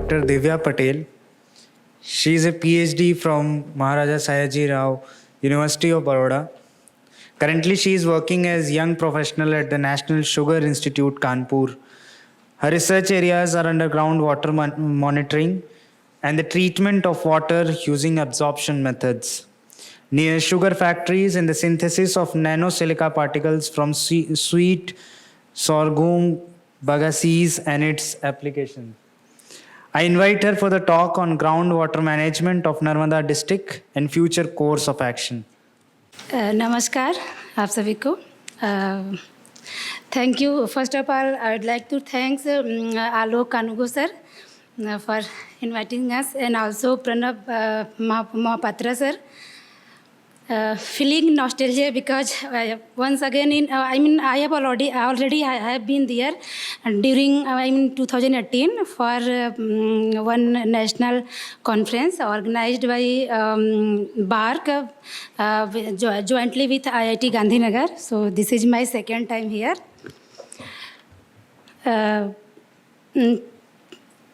Dr. Divya Patel. She is a PhD from Maharaja Sayaji Rao, University of Baroda. Currently, she is working as young professional at the National Sugar Institute, Kanpur. Her research areas are underground water monitoring and the treatment of water using absorption methods near sugar factories and the synthesis of nanosilica particles from sweet sorghum bagasse and its application. I invite her for the talk on groundwater management of Narmada district and future course of action. नमस्कार आप सभी को thank you first of all I would like to thanks Alok Kanungo sir for inviting us and also Pranab Mohapatra sir. Feeling nostalgia because once again I have been there during 2018 for one national conference organized by BARC jointly with IIT Gandhinagar. So this is my second time here.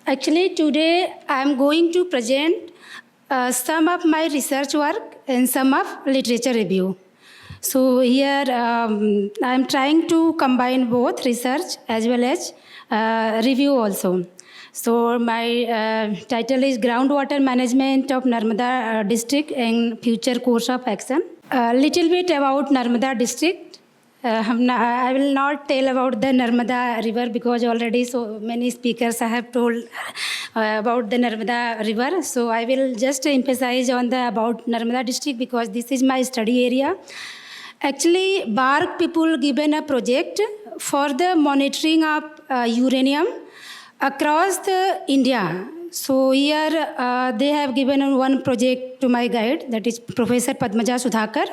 Actually today I am going to present some of my research work and some of literature review. So here I am trying to combine both research as well as review also. So my title is Groundwater Management of Narmada District and Future Course of Action. A little bit about Narmada District. I will not tell about the Narmada River because already so many speakers have told about the Narmada River. So I will just emphasize on the about Narmada district because this is my study area. Actually, BARC people given a project for the monitoring of uranium across the India. So here they have given one project to my guide, that is Professor Padmaja Sudhakar.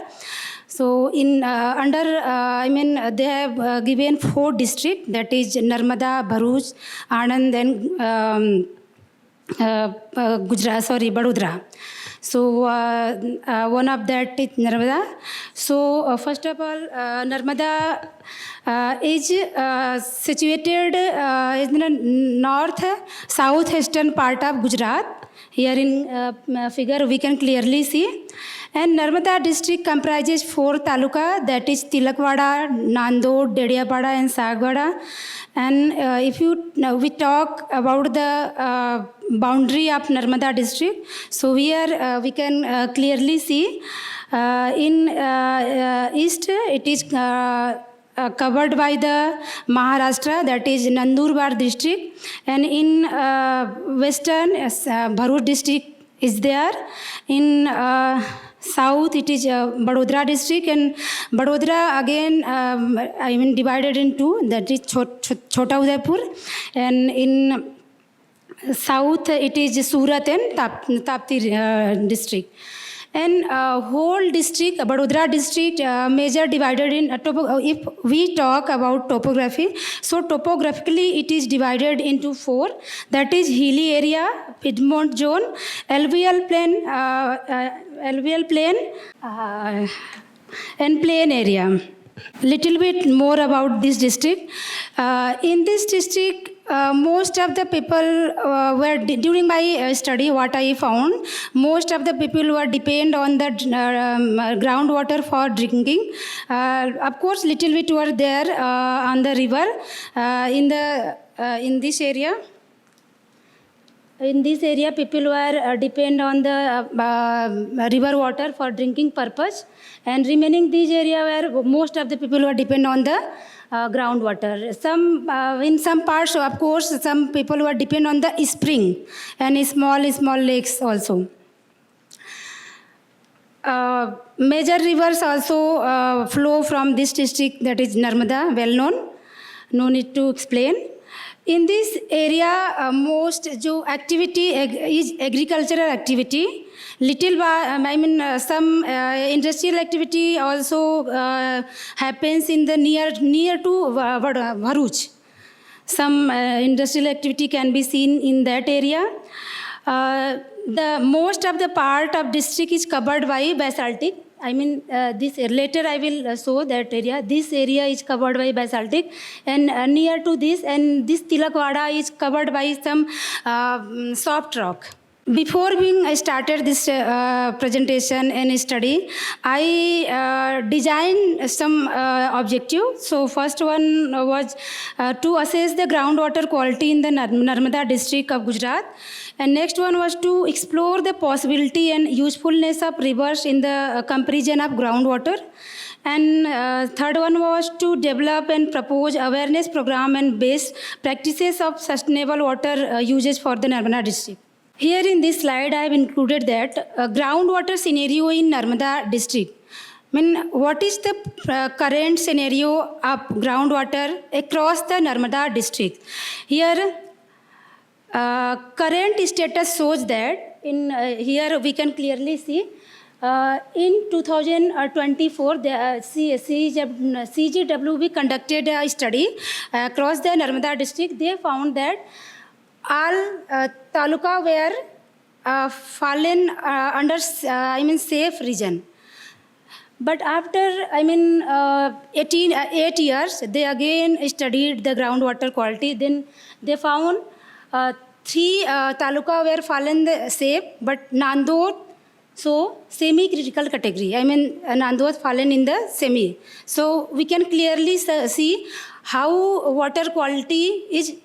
So in they have given 4 districts, that is Narmada, Bharuch, Anand and Vadodara. So one of that is Narmada. So first of all, Narmada is situated in the north southeastern part of Gujarat. Here in figure we can clearly see. And Narmada district comprises 4 taluka, that is Tilakwada, Nandod, Dediyapada and Sagwada. And if we talk about the boundary of Narmada district, so here we can clearly see in east it is covered by the Maharashtra, that is Nandurbar district, and in western Bharuch district is there. In south it is Vadodara district, and Vadodara again divided into, that is Chota Udaipur, and in south it is Surat and Tapti district. And whole district, Vadodara district, major divided in, if we talk about topography, so topographically it is divided into 4, that is hilly area, Piedmont zone, alluvial plain, and plain area. Little bit more about this district. In this district, most of the people were, during my study, what I found, most of the people were depend on the groundwater for drinking. Of course, little bit were there on the river in this area. In this area, people were depend on the river water for drinking purpose, and remaining this area where most of the people were depend on the groundwater. Some in some parts, of course, some people were depend on the spring and small lakes also. Major rivers also flow from this district, that is Narmada, well known. No need to explain. In this area, most activity is agricultural activity. Some industrial activity also happens in the near to Bharuch. Some industrial activity can be seen in that area. The most of the part of district is covered by basaltic I mean, this later I will show that area. This area is covered by basaltic, and near to this, and this Tilakwada is covered by some soft rock. Before being started this presentation and study, I designed some objective. So first one was to assess the groundwater quality in the Narmada district of Gujarat, and next one was to explore the possibility and usefulness of rivers in the comparison of groundwater. And third one was to develop and propose awareness program and best practices of sustainable water usage for the Narmada district. Here in this slide, I have included that groundwater scenario in Narmada district. I mean, what is the current scenario of groundwater across the Narmada district? Here, current status shows that in here we can clearly see in 2024, the CGWB conducted a study across the Narmada district. They found that all taluka were fallen under safe region. But after 8 years, they again studied the groundwater quality. Then they found 3 taluka were fallen safe, but Nandod, so semi-critical category. Nandod fallen in the semi. So we can clearly see how water quality is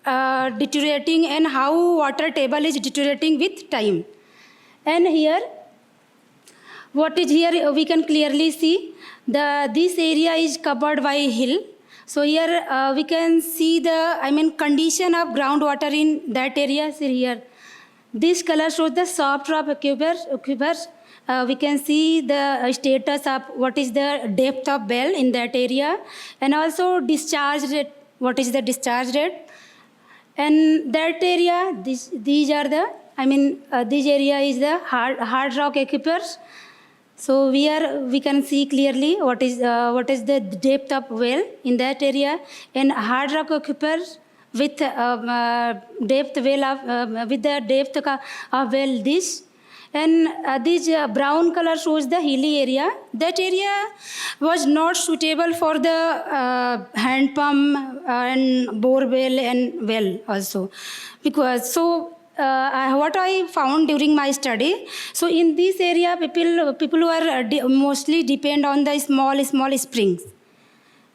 deteriorating and how water table is deteriorating with time. And here, what is here, we can clearly see this area is covered by hill. So here we can see the condition of groundwater in that area. So here, this color shows the soft rock aquifers. We can see the status of what is the depth of well in that area, and also discharge rate. What is the discharge rate? And that area, these are the, this area is the hard rock aquifers. So we can see clearly what is the depth of well in that area, and hard rock aquifers with depth well of with the depth of well this. And this brown color shows the hilly area. That area was not suitable for the hand pump and bore well and well also. Because what I found during my study, so in this area, people were mostly depend on the small springs.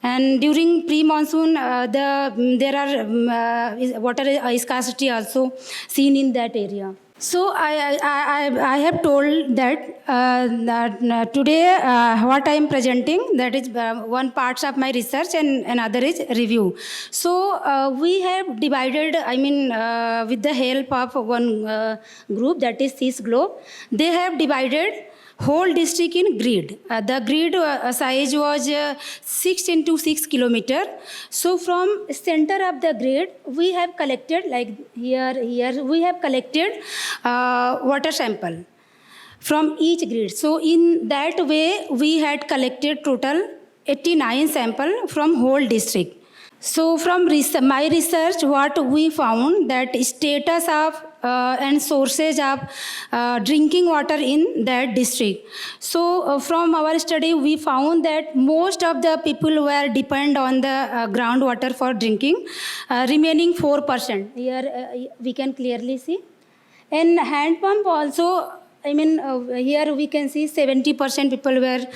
And during pre-monsoon, there are water scarcity also seen in that area. So I have told that today what I am presenting, that is one part of my research and another is review. So we have divided, with the help of one group, that is CISGLOBE, they have divided whole district in grid. The grid size was 6 into 6 kilometer. So from center of the grid, we have collected, like here we have collected water sample from each grid. So in that way, we had collected total 89 sample from whole district. So from my research, what we found that status of and sources of drinking water in that district. So from our study, we found that most of the people were depend on the groundwater for drinking, remaining 4%. Here we can clearly see. And hand pump also, here we can see 70% people were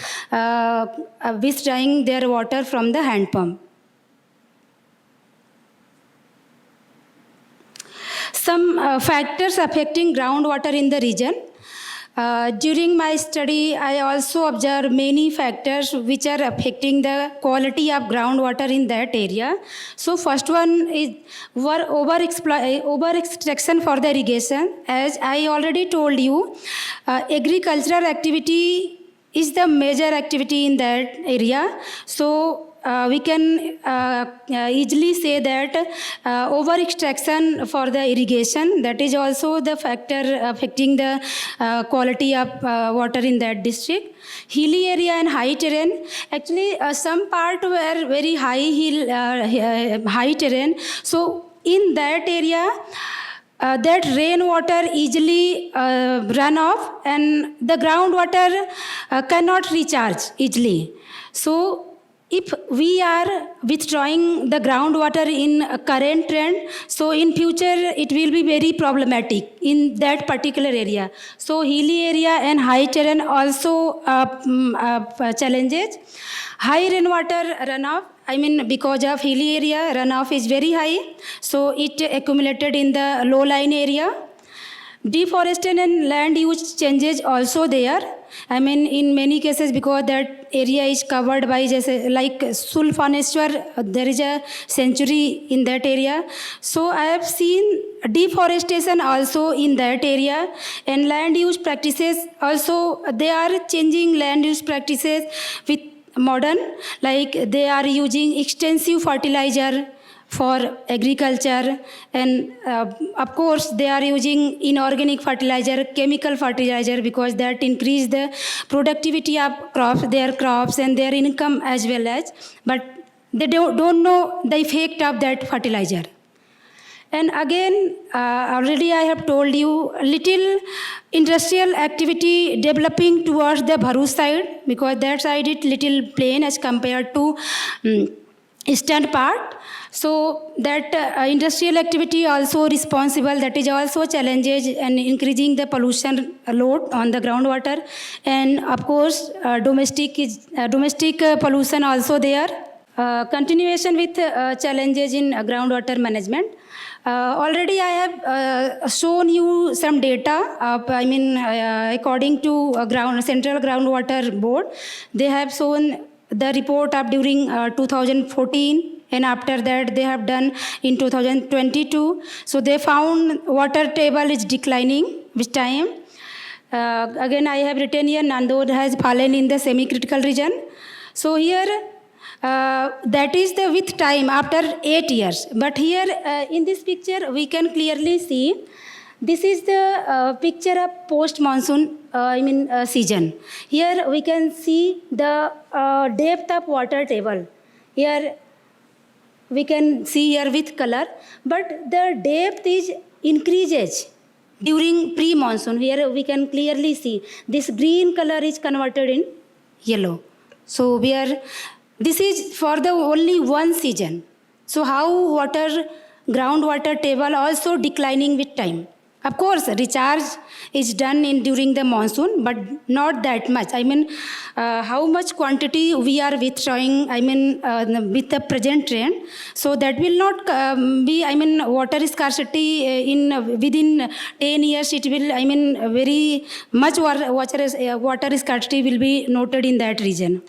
withdrawing their water from the hand pump. Some factors affecting groundwater in the region. During my study, I also observed many factors which are affecting the quality of groundwater in that area. So first one is over extraction for the irrigation. As I already told you, agricultural activity is the major activity in that area. So we can easily say that over extraction for the irrigation, that is also the factor affecting the quality of water in that district. Hilly area and high terrain, actually some part were very high terrain. So in that area, that rainwater easily run off and the groundwater cannot recharge easily. So if we are withdrawing the groundwater in a current trend, so in future it will be very problematic in that particular area. So hilly area and high terrain also challenges. High rainwater runoff, I mean because of hilly area runoff is very high, so it accumulated in the low lying area. Deforestation and land use changes also there. I mean, in many cases, because that area is covered by just like Sulfaneshwar, there is a sanctuary in that area. So I have seen deforestation also in that area, and land use practices also. They are changing land use practices with modern, like they are using extensive fertilizer for agriculture, and of course they are using inorganic fertilizer, chemical fertilizer, because that increase the productivity of their crops and their income as well as, but they don't know the effect of that fertilizer. And again, already I have told you, little industrial activity developing towards the Bharuch side, because that side is little plain as compared to eastern part. So that industrial activity also responsible, that is also challenges and increasing the pollution load on the groundwater. And of course, domestic pollution also there. Continuation with challenges in groundwater management. Already I have shown you some data. According to Central Groundwater Board, they have shown the report of during 2014, and after that they have done in 2022. So they found water table is declining with time. Again, I have written here, Nandod has fallen in the semi-critical region. So here, that is the with time after 8 years. But here in this picture, we can clearly see, this is the picture of post-monsoon season. Here we can see the depth of water table. Here we can see here with color, but the depth is increases during pre-monsoon. Here we can clearly see this green color is converted in yellow. So this is for the only one season. So how groundwater table also declining with time. Of course, recharge is done during the monsoon, but not that much. How much quantity we are withdrawing, with the present trend. So that will not be, water scarcity within 10 years, it will, very much water scarcity will be noted in that region.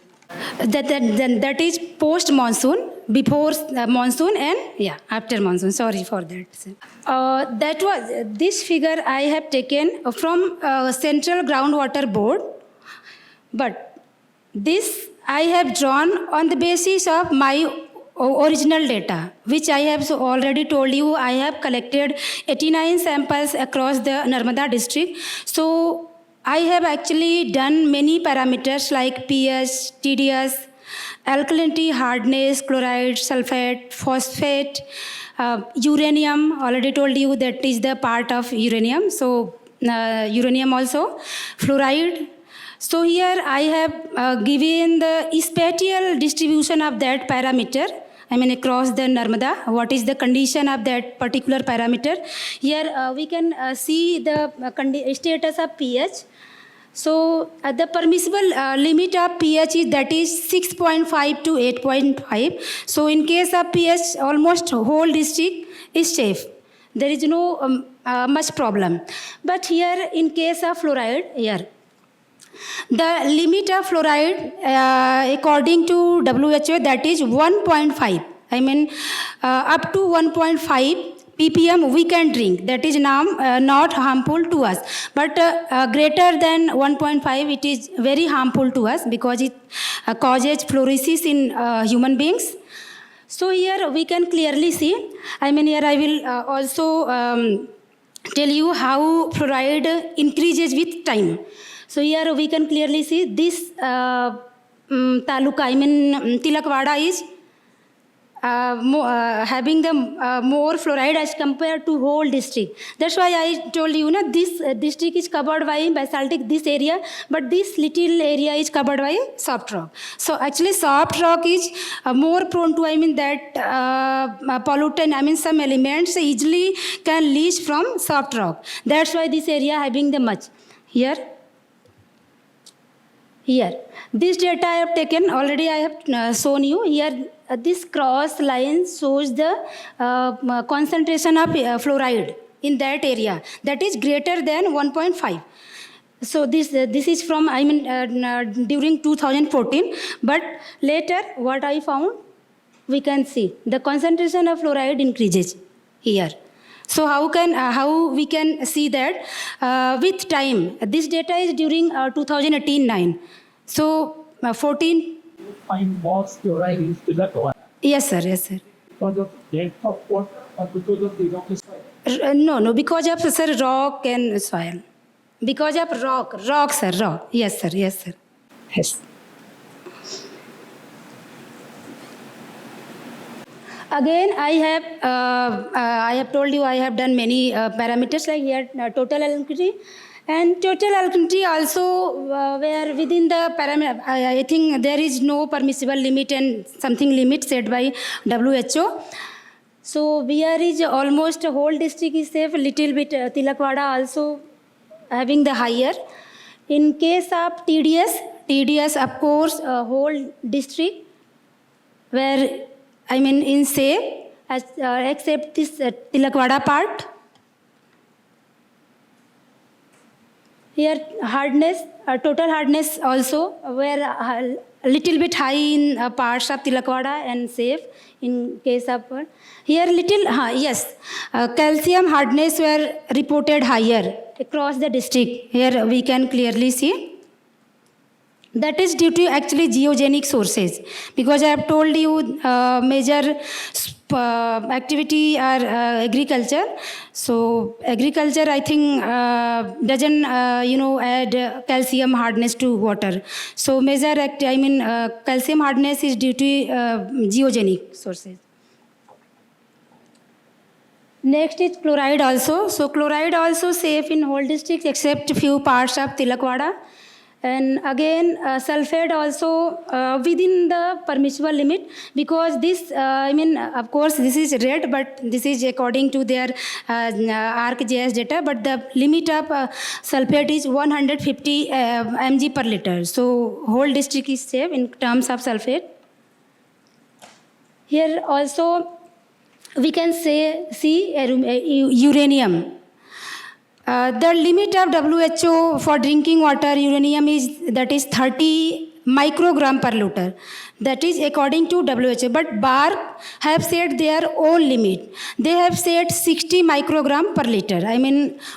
That is post monsoon, before monsoon, and after monsoon. Sorry for that. That was this figure I have taken from Central Groundwater Board, but this I have drawn on the basis of my original data, which I have already told you. I have collected 89 samples across the Narmada district. So I have actually done many parameters like pH, TDS, alkalinity, hardness, chloride, sulfate, phosphate, uranium. Already told you that is the part of uranium. So uranium also, fluoride. So here I have given the spatial distribution of that parameter. Across the Narmada, what is the condition of that particular parameter. Here we can see the status of pH. So the permissible limit of pH is 6.5 to 8.5. So in case of pH, almost whole district is safe. There is no much problem. But here in case of fluoride, here, the limit of fluoride according to WHO, that is 1.5. Up to 1.5 ppm we can drink. That is now not harmful to us. But greater than 1.5, it is very harmful to us because it causes fluorosis in human beings. So here we can clearly see. Here I will also tell you how fluoride increases with time. So here we can clearly see this taluka, Tilakwada is having the more fluoride as compared to whole district. That's why I told you, this district is covered by basaltic, this area, but this little area is covered by soft rock. So actually soft rock is more prone to, pollutant, some elements easily can leach from soft rock. That's why this area having the much. Here. This data I have taken, already I have shown you. Here, this cross line shows the concentration of fluoride in that area. That is greater than 1.5. So this is from, during 2014. But later, what I found, we can see the concentration of fluoride increases here. So how we can see that with time? This data is during 2018-9. So 14. Find more fluoride in Tilakvada Yes, sir. because of depth of water or because of the rock soil. No, because of, sir, rock and soil. Because of rock, sir, rock. Yes, sir. Yes. Again, I have told you I have done many parameters like here total alkalinity and total alkalinity also where within the parameter. I think there is no permissible limit and something limit set by WHO. So here is almost whole district is safe. Little bit Tilakvada also having the higher. In case of TDS of course whole district where in safe, except this Tilakvada part. Here hardness, total hardness also, where a little bit high in parts of Tilakvada and safe in case of here little, yes, calcium hardness were reported higher across the district. Here we can clearly see. That is due to actually geogenic sources, because I have told you major activity are agriculture. So agriculture, I think, doesn't add calcium hardness to water. So major calcium hardness is due to geogenic sources. Next is chloride also. So chloride also safe in whole district except few parts of Tilakvada. And again, sulfate also within the permissible limit, because this, of course, this is red, but this is according to their ArcGIS data, but the limit of sulfate is 150 mg per liter. So whole district is safe in terms of sulfate. Here also, we can see uranium. The limit of WHO for drinking water uranium is 30 microgram per liter. That is according to WHO. But BARC have set their own limit. They have set 60 microgram per liter.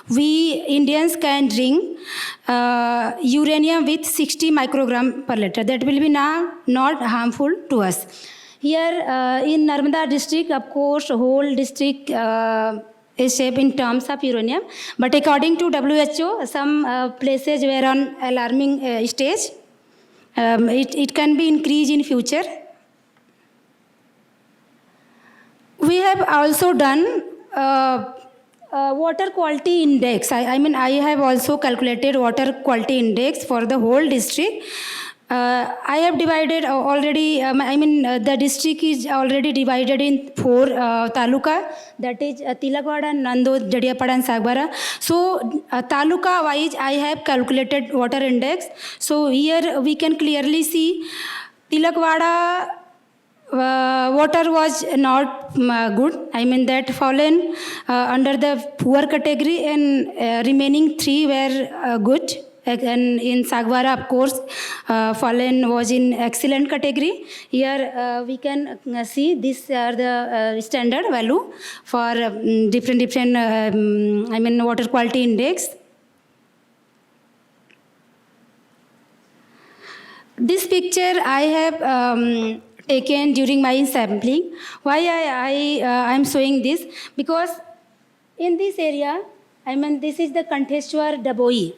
We Indians can drink uranium with 60 microgram per liter. That will be not harmful to us. Here in Narmada district, of course, whole district is safe in terms of uranium, but according to WHO, some places were on alarming stage. It can be increased in future. We have also done water quality index. I have also calculated water quality index for the whole district. I have divided already, the district is already divided in 4 taluka, that is Tilakvada, Nandod, Jadiapada and Sagbara. So taluka wise I have calculated water index. So here we can clearly see Tilakvada water was not good. That fallen under the poor category, and remaining 3 were good. And in Sagbara, of course, fallen was in excellent category. Here we can see these are the standard value for different water quality index. This picture I have taken during my sampling. Why I am showing this? Because in this area, this is the Kantheshwar Daboi,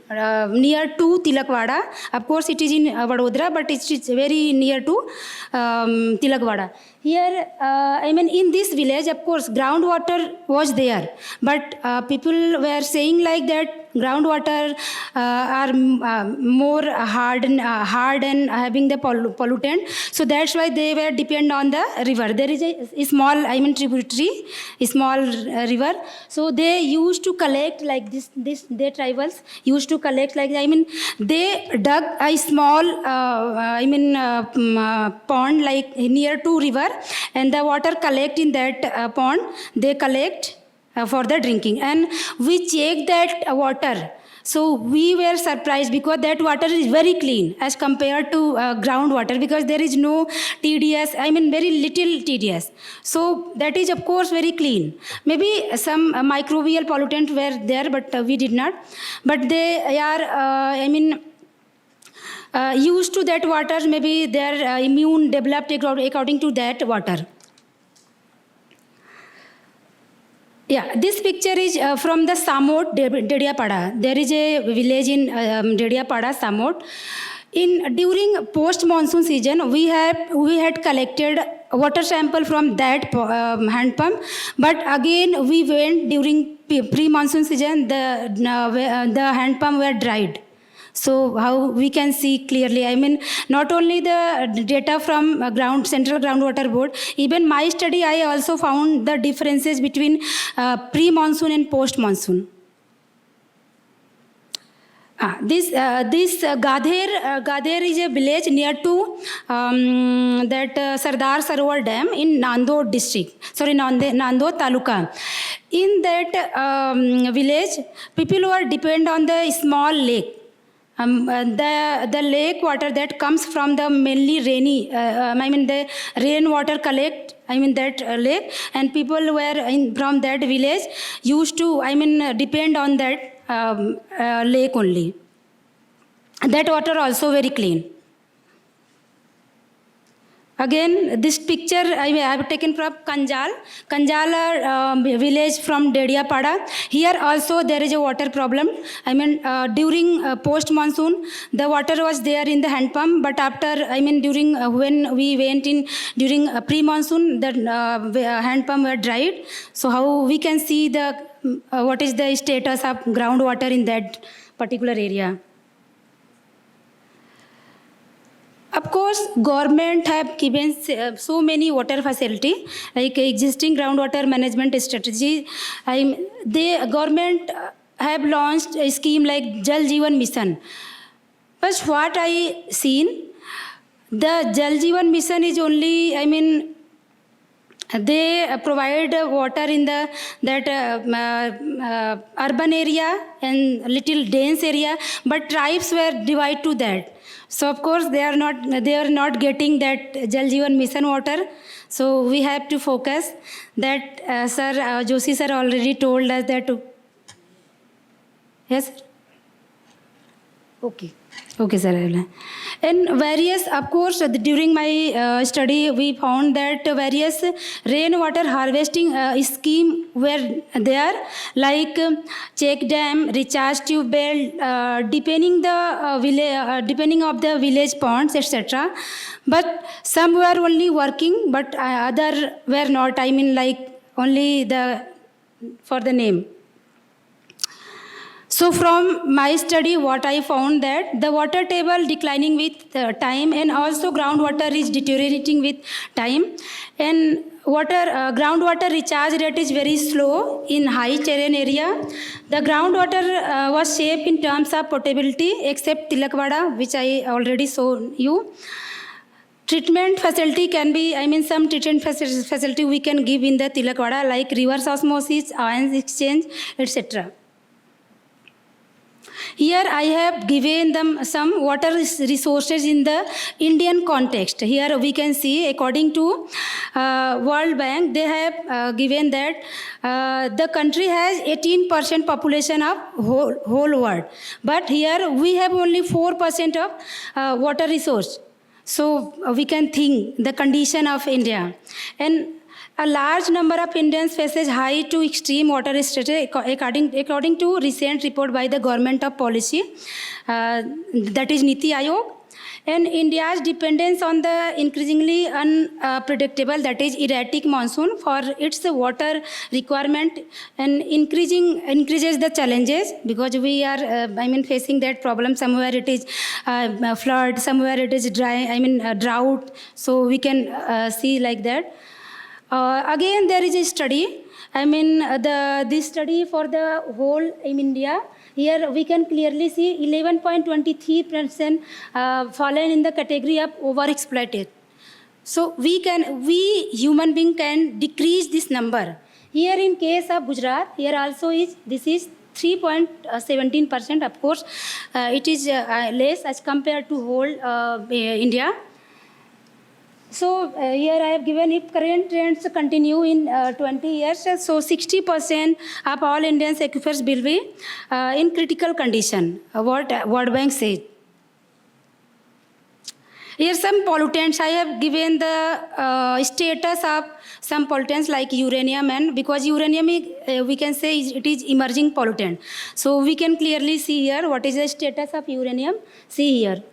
near to Tilakvada. Of course, it is in Vadodara, but it is very near to Tilakvada. Here, I mean, in this village, of course, groundwater was there, but people were saying like that groundwater are more hard and having the pollutant. So that's why they were depend on the river. There is a small, I mean, tributary, a small river. So they used to collect like this. Their tribals used to collect like, I mean, they dug a small, pond like near to river, and the water collect in that pond. They collect for the drinking, and we checked that water. So we were surprised because that water is very clean as compared to groundwater, because there is no TDS, I mean very little TDS. So that is of course very clean. Maybe some microbial pollutants were there, but we did not. But they are, used to that water, maybe their immune developed according to that water. Yeah, this picture is from the Samot, Dediapada. There is a village in Dediapada, Samot. During post-monsoon season, we had collected water sample from that hand pump, but again we went during pre-monsoon season. The hand pump were dried. So how we can see clearly, I mean, not only the data from Central Groundwater Board, even my study, I also found the differences between pre-monsoon and post-monsoon. This Gadher is a village near to that Sardar Sarovar Dam in Nandod district, Nandod Taluka. In that village, people were depend on the small lake. The lake water that comes from the mainly rainy, the rainwater collect, that lake, and people were from that village used to, depend on that lake only. That water also very clean. Again, this picture I have taken from Kanjala village from Dediapada. Here also there is a water problem. During post-monsoon, the water was there in the hand pump, but after, during when we went in during pre-monsoon, the hand pump were dried. So how we can see the what is the status of groundwater in that particular area? Of course, government have given so many water facility, like existing groundwater management strategy. The government have launched a scheme like Jal Jeevan Mission. But what I seen, the Jal Jeevan Mission is only, they provide water in that urban area and little dense area, but tribes were divided to that. So of course they are not getting that Jal Jeevan Mission water. So we have to focus that. Sir Joshi sir already told us that. Yes. Okay, sir. And various, of course, during my study, we found that various rainwater harvesting scheme were there, like check dam, recharge tube well, depending of the village ponds, etc. But some were only working, but other were not. Only for the name. So from my study, what I found that the water table declining with time, and also groundwater is deteriorating with time, and groundwater recharge rate is very slow in high terrain area. The groundwater was safe in terms of potability, except Tilakwada, which I already showed you. Treatment facility can be, some treatment facility we can give in the Tilakwada, like reverse osmosis, ions exchange, etc. Here I have given them some water resources in the Indian context. Here we can see, according to World Bank, they have given that the country has 18% population of whole world. But here we have only 4% of water resource. So we can think the condition of India. And a large number of Indians faces high to extreme water stress, according to recent report by the Government of Policy, that is Niti Aayog. And India's dependence on the increasingly unpredictable, that is erratic monsoon for its water requirement and increases the challenges, because we are facing that problem. Somewhere it is flood, somewhere it is dry, drought. So we can see like that. Again, there is a study. This study for the whole in India. Here we can clearly see 11.23% fallen in the category of overexploited. So we human being can decrease this number. Here in case of Gujarat, here also this is 3.17%. Of course, it is less as compared to whole India. So here I have given, if current trends continue in 20 years, so 60% of all Indian aquifers will be in critical condition, what World Bank said. Here some pollutants, I have given the status of some pollutants like uranium, and because uranium we can say it is emerging pollutant. So we can clearly see here what is the status of uranium. See here,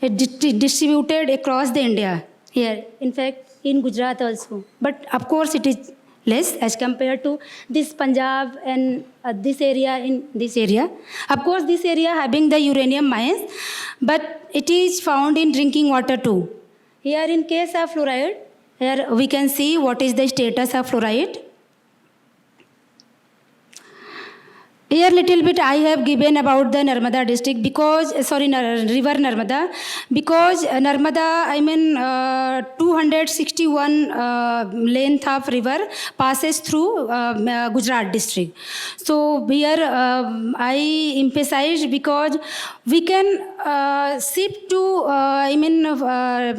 it distributed across the India. Here, in fact, in Gujarat also. But of course, it is less as compared to this Punjab and this area in this area. Of course, this area having the uranium mines, but it is found in drinking water too. Here, in case of fluoride, here we can see what is the status of fluoride. Here little bit I have given about the Narmada district because, river Narmada, because Narmada, 261 length of river passes through Gujarat district. So here I emphasize because we can shift to,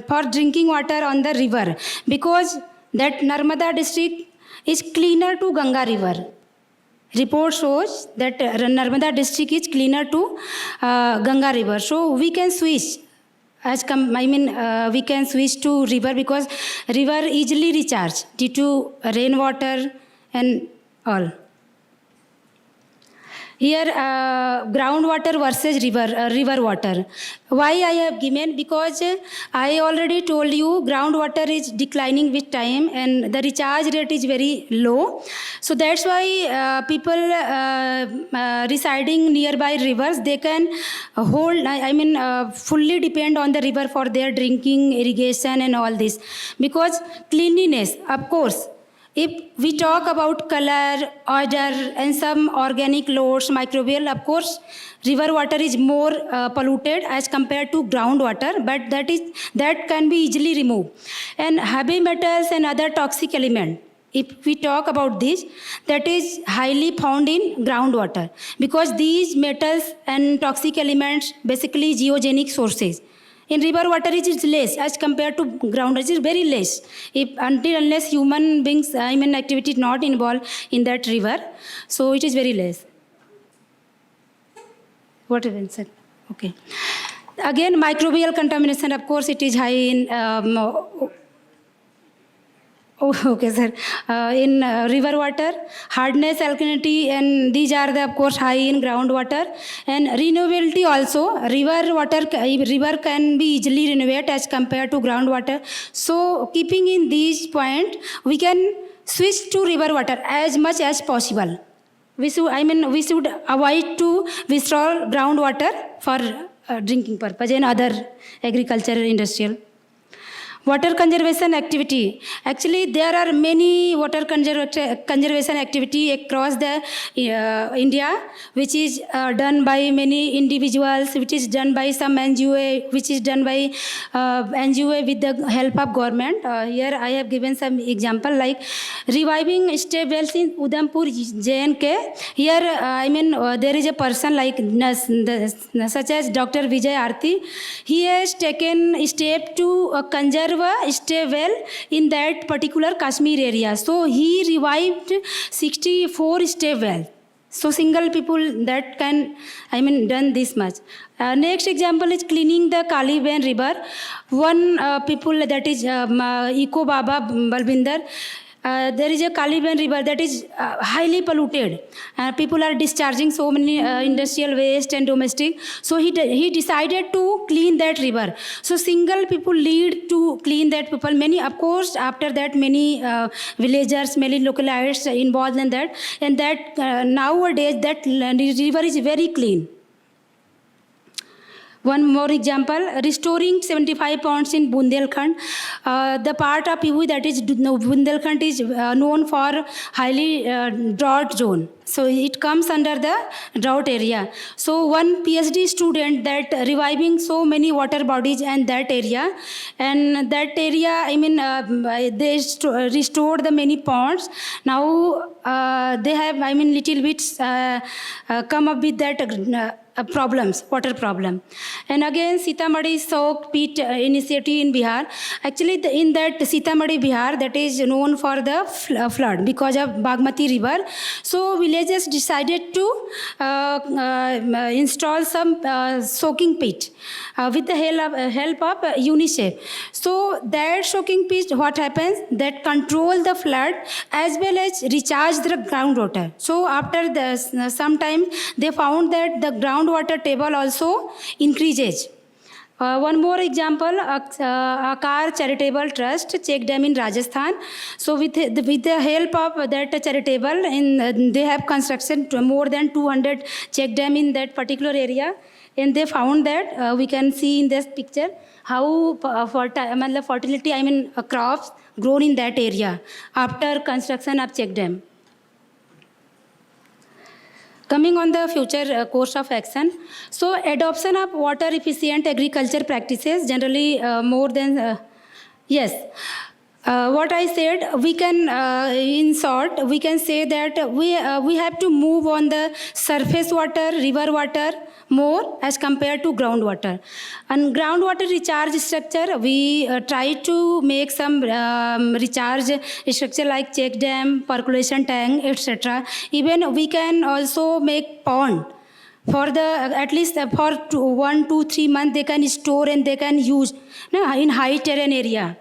for drinking water on the river, because that Narmada district is cleaner to Ganga river. Report shows that Narmada district is cleaner to Ganga river. So we can switch we can switch to river because river easily recharge due to rainwater and all. Here groundwater versus river water. Why I have given? Because I already told you groundwater is declining with time and the recharge rate is very low. So that's why people residing nearby rivers, they can fully depend on the river for their drinking, irrigation and all this. Because cleanliness, of course, if we talk about color, odor, and some organic loads, microbial, of course, river water is more polluted as compared to groundwater, but that can be easily removed. And heavy metals and other toxic elements, if we talk about this, that is highly found in groundwater, because these metals and toxic elements basically geogenic sources. In river water it is less as compared to groundwater, it is very less. Unless human beings, activity is not involved in that river, so it is very less. What have been said? Okay. Again, microbial contamination, of course, it is high in okay, sir. In river water, hardness, alkalinity, and these are of course high in groundwater. And renewability also, river can be easily renovated as compared to groundwater. So keeping in these point, we can switch to river water as much as possible. We should avoid to withdraw groundwater for drinking purpose and other agricultural, industrial. Water conservation activity. Actually, there are many water conservation activity across the India, which is done by many individuals, which is done by some NGO, which is done by NGO with the help of government. Here I have given some example like reviving stay wells in Udhampur, JNK. Here, there is a person like such as Dr. Vijay Arti. He has taken step to conserve stay well in that particular Kashmir area. So he revived 64 stay well. So single people that can, done this much. Next example is cleaning the Kaliban river. One people that is Eco Baba Balbinder. there is a Kaliban river that is highly polluted. People are discharging so many industrial waste and domestic. So he decided to clean that river. So single people lead to clean that people. Many, of course, after that many villagers, many localites involved in that. And that nowadays that river is very clean. One more example, restoring 75 ponds in Bundelkhand. The part of PU that is Bundelkhand is known for highly drought zone. So it comes under the drought area. So one PhD student that reviving so many water bodies in that area. And that area, I mean, they restored the many ponds. Now they have, I mean, little bit come up with that problems, water problem. And again, Sitamarhi Soak Pit initiative in Bihar. Actually, in that Sitamarhi, Bihar, that is known for the flood because of Bagmati river. So villagers decided to install some soaking pit with the help of UNICEF. So that soaking pit, what happens? That control the flood as well as recharge the groundwater. So after some time, they found that the groundwater table also increases. One more example, Akar Charitable Trust, Check Dam in Rajasthan. So with the help of that charitable, they have constructed more than 200 check dam in that particular area. And they found that, we can see in this picture, how fertility, I mean crops grown in that area after construction of check dam. Coming on the future course of action, so adoption of water efficient agriculture practices, generally more than, yes. What I said, we can, in short, we can say that we have to move on the surface water, river water more as compared to groundwater. And groundwater recharge structure, we try to make some recharge structure like check dam, percolation tank, etc. Even we can also make pond. For the at least for 1, 2, 3 months they can store and they can use in high terrain area.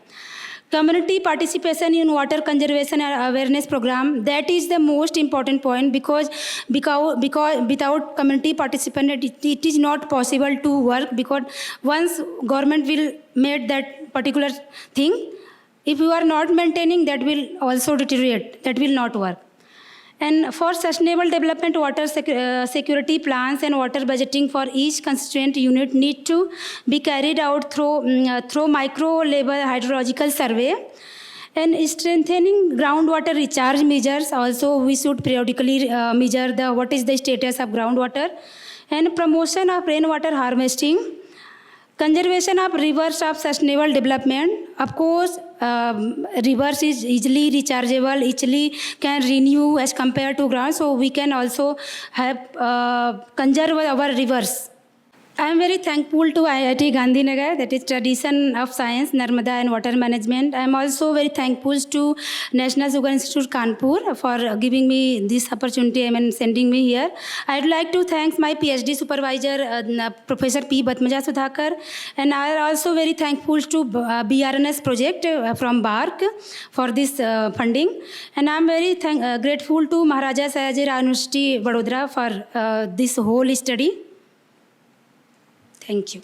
Community participation in water conservation awareness program, that is the most important point because without community participation it is not possible to work, because once government will make that particular thing, if you are not maintaining, that will also deteriorate, that will not work. And for sustainable development, water security plans and water budgeting for each constituent unit need to be carried out through micro-level hydrological survey. And strengthening groundwater recharge measures, also we should periodically measure what is the status of groundwater. And promotion of rainwater harvesting. Conservation of rivers of sustainable development. Of course, rivers is easily rechargeable, easily can renew as compared to ground. So we can also have conserve our rivers. I am very thankful to IIT Gandhinagar, that is Tradition of Science, Narmada and Water Management. I am also very thankful to National Sugar Institute Kanpur for giving me this opportunity and sending me here. I would like to thank my PhD supervisor, Professor P. Batmaja Sudhakar, and I am also very thankful to BRNS project from BARC for this funding. And I am very grateful to Maharaja Sayaji Rao University, Vadodara for this whole study. Thank you.